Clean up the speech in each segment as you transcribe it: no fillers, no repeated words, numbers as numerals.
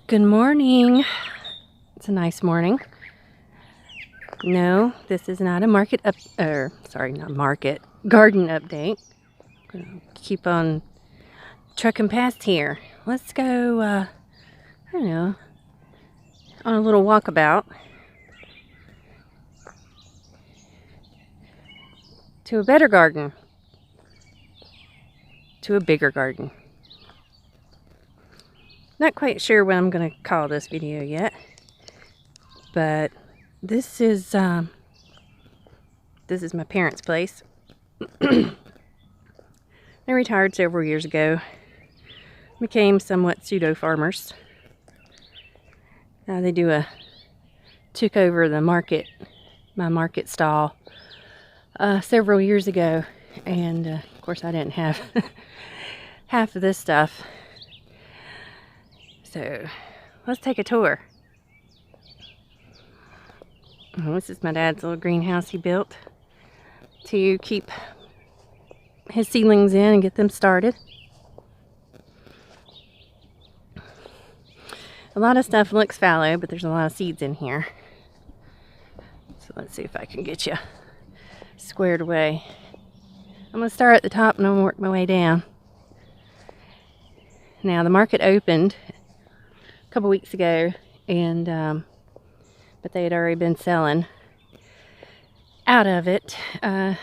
Good morning. It's a nice morning. No, this is not a garden update. Gonna keep on trucking past here. Let's go, I don't know, on a little walkabout to a better garden, to a bigger garden. Not quite sure what I'm going to call this video yet, but this is my parents' place. They retired several years ago, became somewhat pseudo farmers. They took over the market, my market stall, several years ago, and of course I didn't have half of this stuff. So let's take a tour. This is my dad's little greenhouse he built to keep his seedlings in and get them started. A lot of stuff looks fallow, but there's a lot of seeds in here. So let's see if I can get you squared away. I'm going to start at the top and I'm going to work my way down. Now the market opened a couple weeks ago, and but they had already been selling out of it to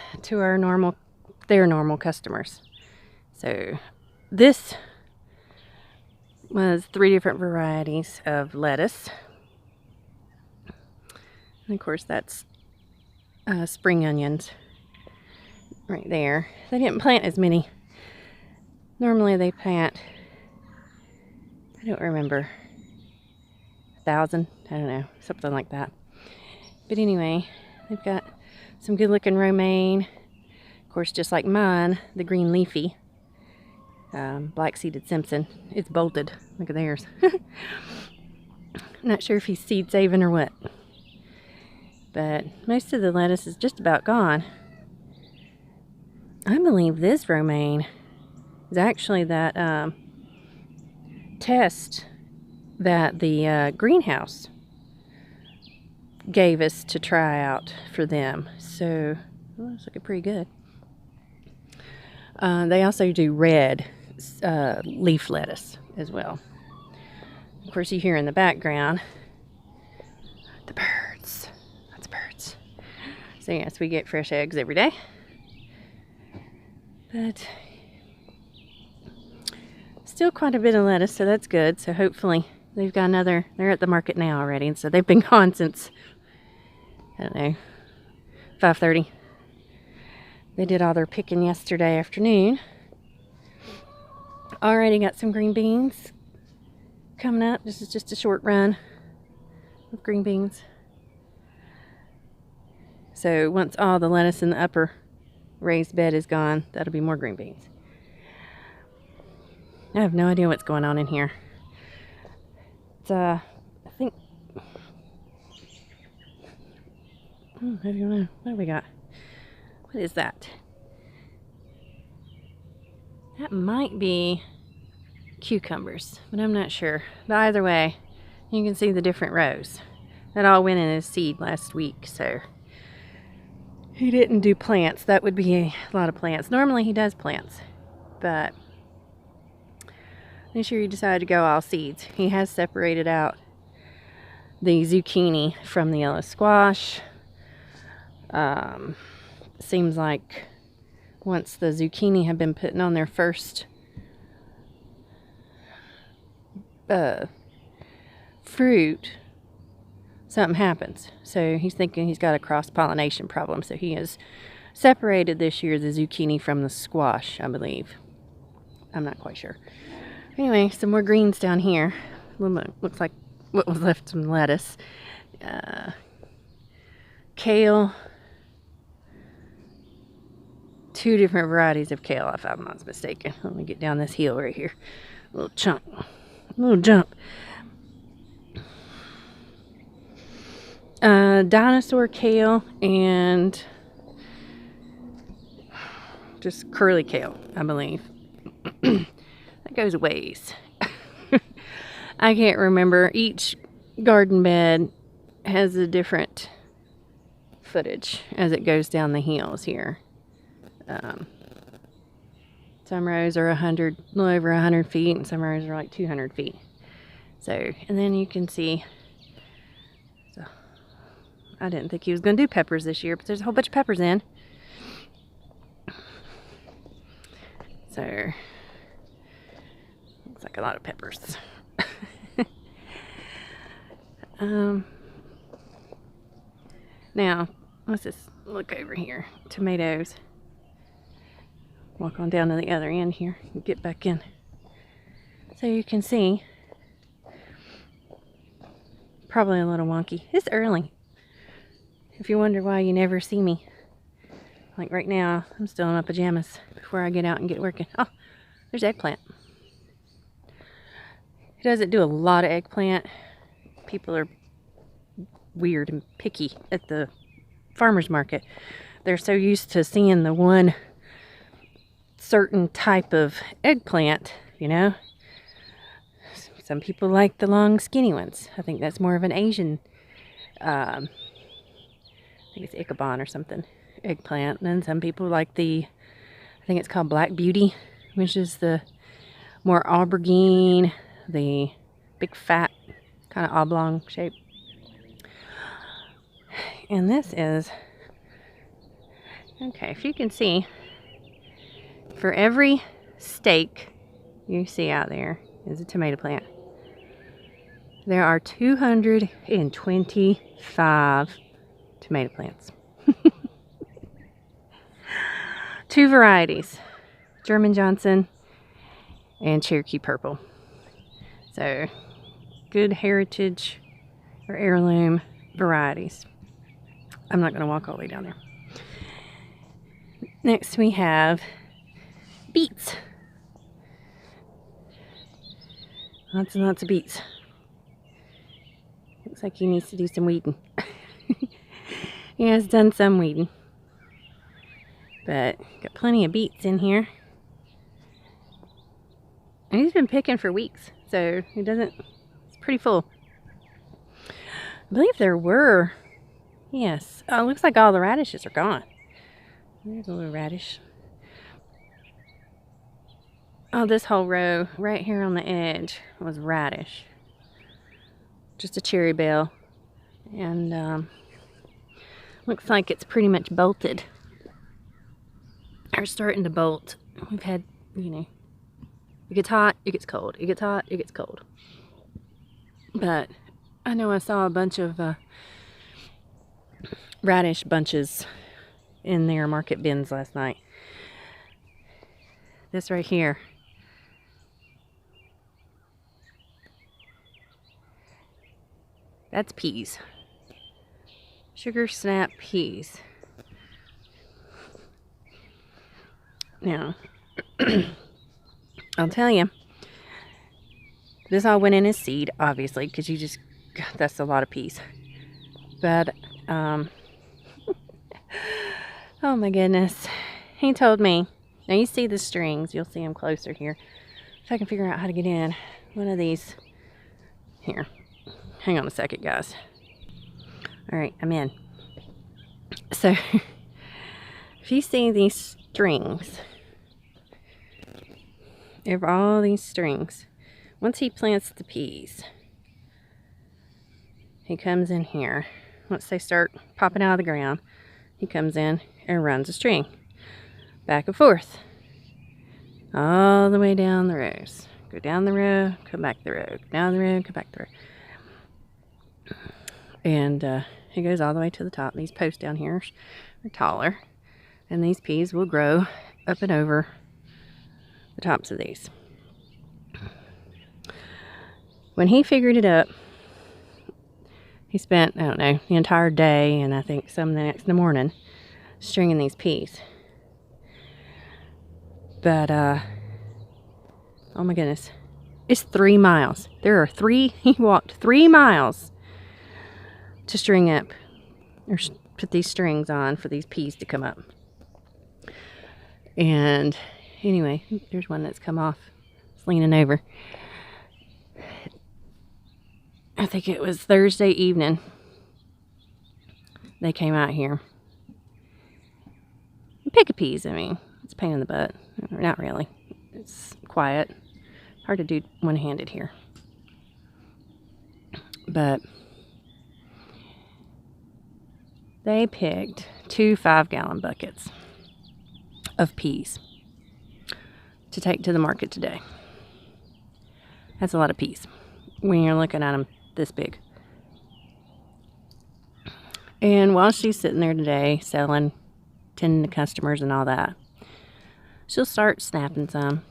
their normal customers. So this was 3 different varieties of lettuce, and of course that's spring onions right there. They didn't plant as many. Normally they plant, I don't remember, 1,000, I don't know, something like that. But anyway, they've got some good looking romaine, of course, just like mine, the green leafy, black seeded Simpson. It's bolted. Look at theirs. Not sure if he's seed saving or what, but most of the lettuce is just about gone. I believe this romaine is actually that test that the greenhouse gave us to try out for them. So it's looking pretty good. They also do red leaf lettuce as well. Of course, you hear in the background the birds. Lots of birds. So yes, we get fresh eggs every day. But still quite a bit of lettuce, so that's good. So hopefully they've got another, they're at the market now already, and so they've been gone since, I don't know, 5:30. They did all their picking yesterday afternoon. Already got some green beans coming up. This is just a short run of green beans. So once all the lettuce in the upper raised bed is gone, that'll be more green beans. I have no idea what's going on in here. It's, I think, I don't know. What do we got? What is that? That might be cucumbers, but I'm not sure. But either way, you can see the different rows. That all went in his seed last week, so he didn't do plants. That would be a lot of plants. Normally he does plants, but this year he decided to go all seeds. He has separated out the zucchini from the yellow squash. Seems like once the zucchini have been putting on their first fruit, something happens. So he's thinking he's got a cross-pollination problem. So he has separated this year the zucchini from the squash, I believe. I'm not quite sure. Anyway, some more greens down here. Looks like what was left from lettuce. Kale. 2 different varieties of kale, if I'm not mistaken. Let me get down this hill right here. A little chunk. A little jump. Dinosaur kale and just curly kale, I believe. That goes a ways. I can't remember. Each garden bed has a different footage as it goes down the hills here. Some rows are a little over 100 feet, and some rows are like 200 feet. So, and then you can see, so I didn't think he was going to do peppers this year, but there's a whole bunch of peppers in. So, looks like a lot of peppers. Now, let's just look over here. Tomatoes. Walk on down to the other end here and get back in. So you can see, probably a little wonky. It's early. If you wonder why you never see me. Like right now, I'm still in my pajamas before I get out and get working. Oh, there's eggplant. He doesn't do a lot of eggplant. People are weird and picky at the farmer's market. They're so used to seeing the one certain type of eggplant, you know. Some people like the long skinny ones. I think that's more of an Asian, I think it's Ichabod or something, eggplant. And then some people like I think it's called Black Beauty, which is the more aubergine, the big fat kind of oblong shape. And this is, okay, if you can see, for every stake you see out there is a tomato plant. There are 225 tomato plants. 2 varieties, German Johnson and Cherokee Purple. So, good heritage or heirloom varieties. I'm not going to walk all the way down there. Next we have beets. Lots and lots of beets. Looks like he needs to do some weeding. He has done some weeding. But got plenty of beets in here. And he's been picking for weeks. So it's pretty full. I believe there were, yes. Oh, it looks like all the radishes are gone. There's a little radish. Oh, this whole row right here on the edge was radish. Just a cherry bell. And looks like it's pretty much bolted. Or starting to bolt. We've had, you know, it gets hot, it gets cold. It gets hot, it gets cold. But I know I saw a bunch of radish bunches in their market bins last night. This right here. That's peas. Sugar snap peas. Now, I'll tell you, this all went in as seed, obviously, because that's a lot of peas. But, oh my goodness. He told me, now you see the strings, you'll see them closer here. If I can figure out how to get in one of these. Here. Hang on a second, guys. Alright, I'm in. So, if you see these strings, all these strings, once he plants the peas, he comes in here. Once they start popping out of the ground, he comes in and runs a string back and forth all the way down the rows. Go down the row, come back the row, go down the row, come back the row. And it goes all the way to the top. These posts down here are taller, and these peas will grow up and over the tops of these. When he figured it up, he spent, I don't know, the entire day, and I think some the next morning, stringing these peas. But, oh my goodness, it's 3 miles. He walked 3 miles to string up, or put these strings on for these peas to come up. And anyway, there's one that's come off. It's leaning over. I think it was Thursday evening, they came out here. Pick a peas, I mean, it's a pain in the butt. Not really. It's quiet. Hard to do one-handed here. But they picked 2 5-gallon buckets of peas to take to the market today. That's a lot of peas when you're looking at them this big. And while she's sitting there today selling, tending to customers and all that, she'll start snapping some.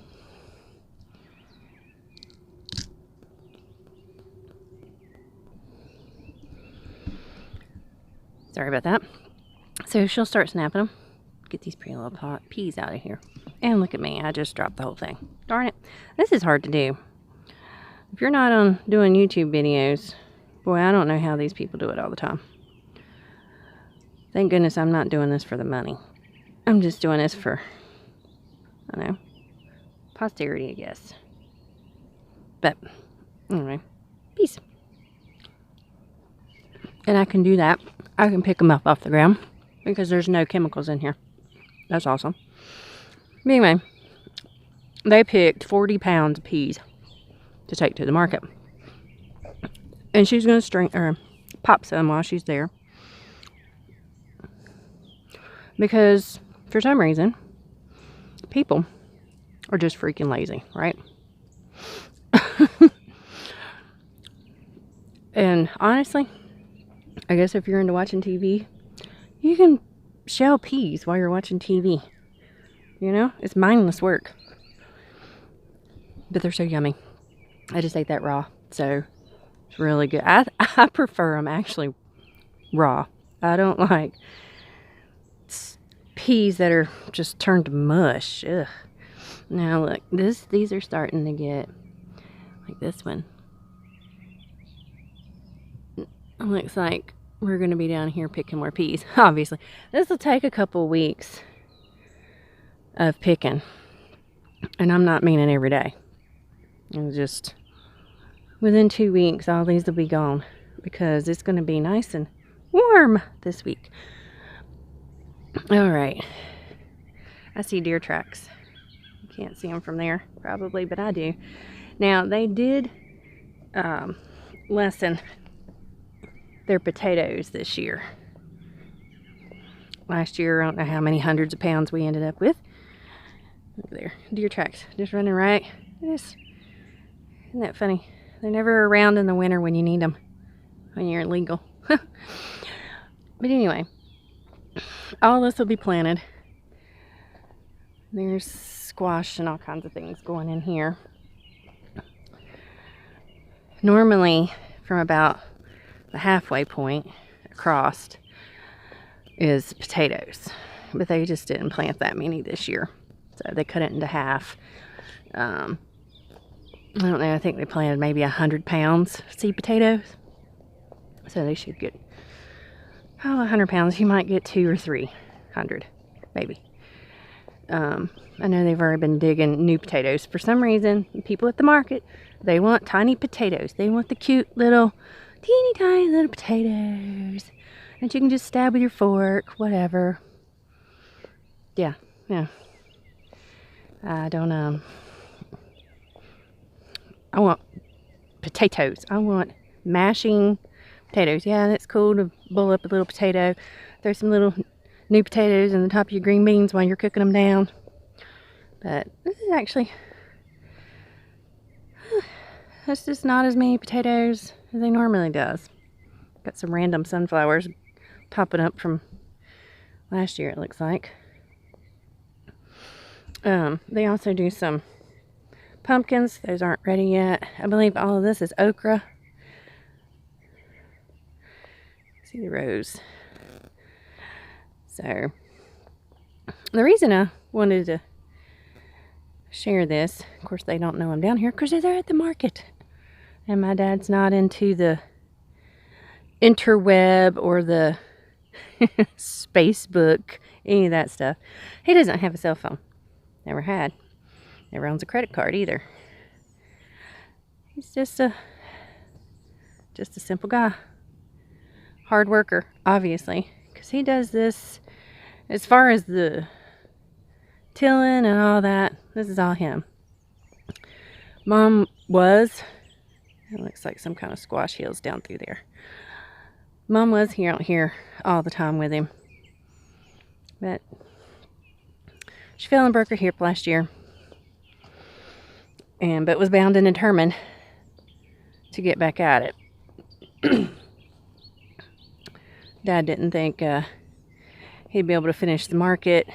Sorry about that. So she'll start snapping them. Get these pretty little peas out of here. And look at me, I just dropped the whole thing. Darn it. This is hard to do. If you're not on doing YouTube videos, boy, I don't know how these people do it all the time. Thank goodness I'm not doing this for the money. I'm just doing this for, I don't know, posterity, I guess. But, anyway, peace. And I can do that. I can pick them up off the ground because there's no chemicals in here. That's awesome. But anyway, they picked 40 pounds of peas to take to the market. And she's going to pop some while she's there. Because for some reason, people are just freaking lazy, right? And honestly, I guess if you're into watching TV, you can shell peas while you're watching TV. You know, it's mindless work. But they're so yummy. I just ate that raw, so it's really good. I prefer them actually raw. I don't like peas that are just turned to mush. Ugh. Now look, these are starting to get like this one. Looks like we're going to be down here picking more peas. Obviously, this will take a couple weeks of picking, and I'm not meaning every day. It's just within 2 weeks, all these will be gone because it's going to be nice and warm this week. All right, I see deer tracks. You can't see them from there probably, but I do. Now they did lessen their potatoes this year. Last year, I don't know how many hundreds of pounds we ended up with. Look there, deer tracks just running right. Isn't that funny? They're never around in the winter when you need them, when you're illegal. But anyway, all this will be planted. There's squash and all kinds of things going in here. Normally, from about the halfway point across is potatoes, but they just didn't plant that many this year, so they cut it into half. I don't know, I think they planted maybe 100 pounds seed potatoes, so they should get 100 pounds. You might get 200 or 300 maybe. I know they've already been digging new potatoes. For some reason, people at the market, they want tiny potatoes. They want the cute little teeny tiny little potatoes that you can just stab with your fork, whatever. Yeah. I don't, I want potatoes. I want mashing potatoes. Yeah, that's cool to boil up a little potato, throw some little new potatoes on the top of your green beans while you're cooking them down. But this is actually, that's just not as many potatoes as they normally does. Got some random sunflowers popping up from last year, it looks like. They also do some pumpkins. Those aren't ready yet. I believe all of this is okra. See the rows. So the reason I wanted to share this, of course they don't know I'm down here because they're at the market, and my dad's not into the interweb or the Facebook, any of that stuff. He doesn't have a cell phone. Never had. Never owns a credit card either. He's just a Just a simple guy. Hard worker, obviously, because he does this. As far as the tilling and all that, this is all him. Mom was, it looks like some kind of squash hills down through there. Mom was here out here all the time with him, but she fell and broke her hip last year, but was bound and determined to get back at it. Dad didn't think he'd be able to finish the market.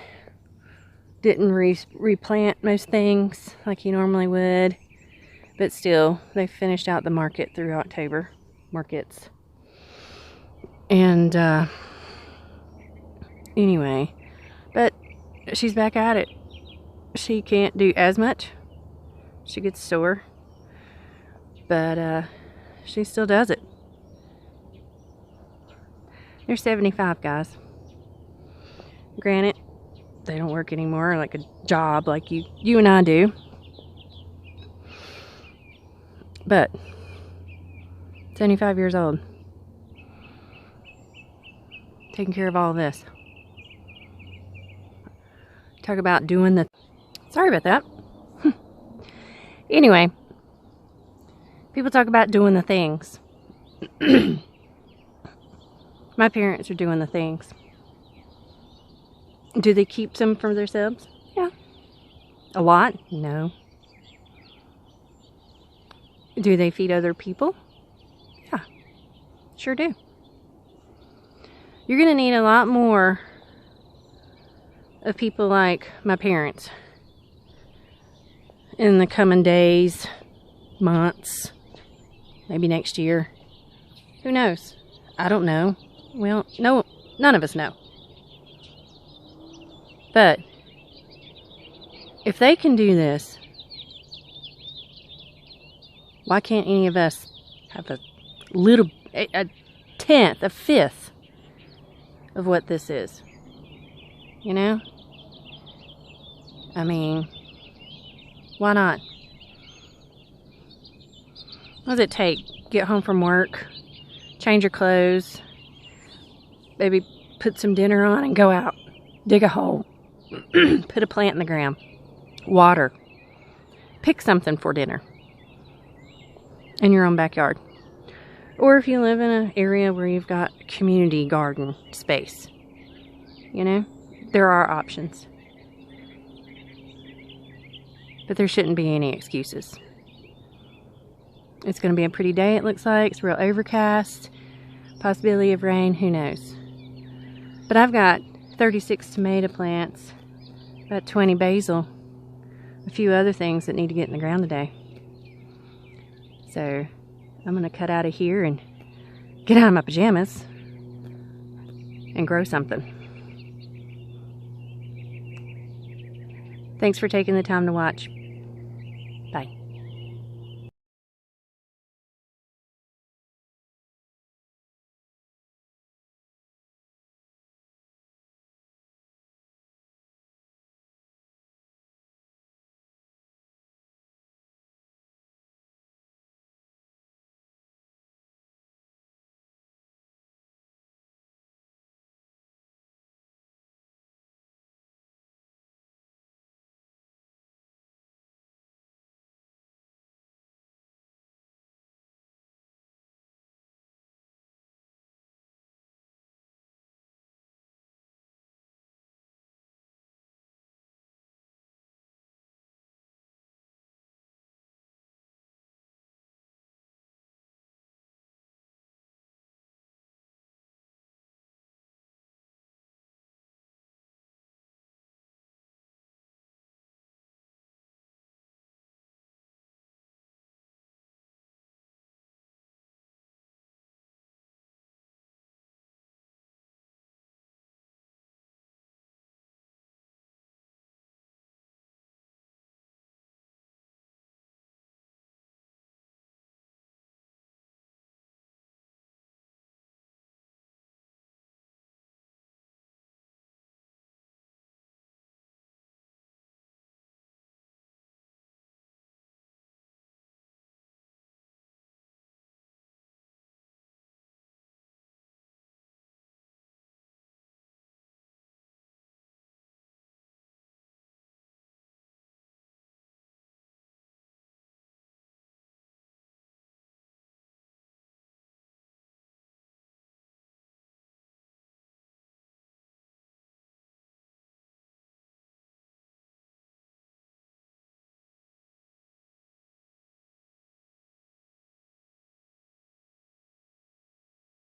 Didn't replant most things like he normally would, but still, they finished out the market through October markets. And anyway, but she's back at it. She can't do as much. She gets sore, but she still does it. They're 75, guys. Granted, they don't work anymore like a job like you and I do. But 75 years old. Taking care of all of this. Talk about doing the... Sorry about that. Anyway, people talk about doing the things. My parents are doing the things. Do they keep some for themselves? Yeah. A lot? No. Do they feed other people? Yeah. Sure do. You're going to need a lot more of people like my parents in the coming days, months, maybe next year. Who knows? I don't know. Well, no, none of us know. But if they can do this, why can't any of us have a tenth, a fifth of what this is? You know? I mean, why not? What does it take? Get home from work, change your clothes, maybe put some dinner on and go out. Dig a hole. Put a plant in the ground. Water. Pick something for dinner. In your own backyard. Or if you live in an area where you've got community garden space. You know? There are options. But there shouldn't be any excuses. It's going to be a pretty day, it looks like. It's real overcast. Possibility of rain. Who knows? But I've got 36 tomato plants. About 20 basil. A few other things that need to get in the ground today. So I'm going to cut out of here and get out of my pajamas and grow something. Thanks for taking the time to watch.